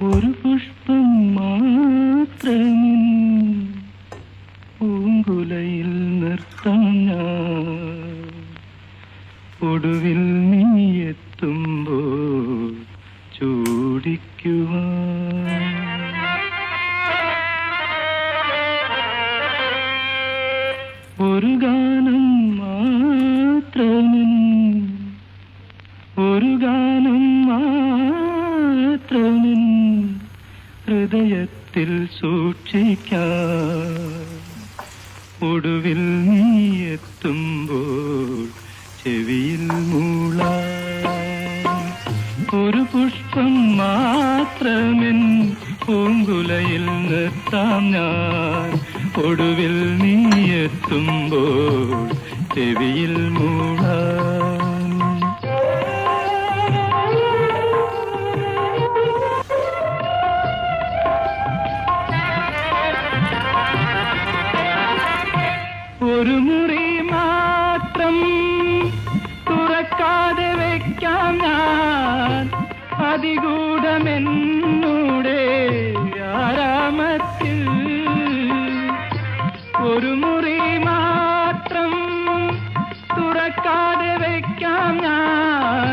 ഒരു പുഷ്പം മാത്രമിൻ പൂങ്കുലയിൽ നിർത്താം ഞാൻ. ഒടുവിൽ നീ എത്തുമ്പോൾ ചൂടിക്കുവാൻ. ഒരു ഗാനം മാത്രമിൻ, ഒരു ഗാനം മാത്രമിൻ ഹൃദയത്തിൽ സൂക്ഷിക്കാം. ഒടുവിൽ നീ എത്തുമ്പോൾ ചെവിയിൽ മൂളാം. ഒരു പുഷ്പം മാത്രമിൻ പൂങ്കുലയിൽ നിർത്താം ഞാൻ. ഒടുവിൽ നീ എത്തുമ്പോൾ ചെവിയിൽ മൂളാം. ഒരു മുറി മാത്രം തുറക്കാതെ വയ്ക്കാം ഞാൻ. അതിഗൂഢമെന്നൂടെ ആരാമത്തിൽ ഒരു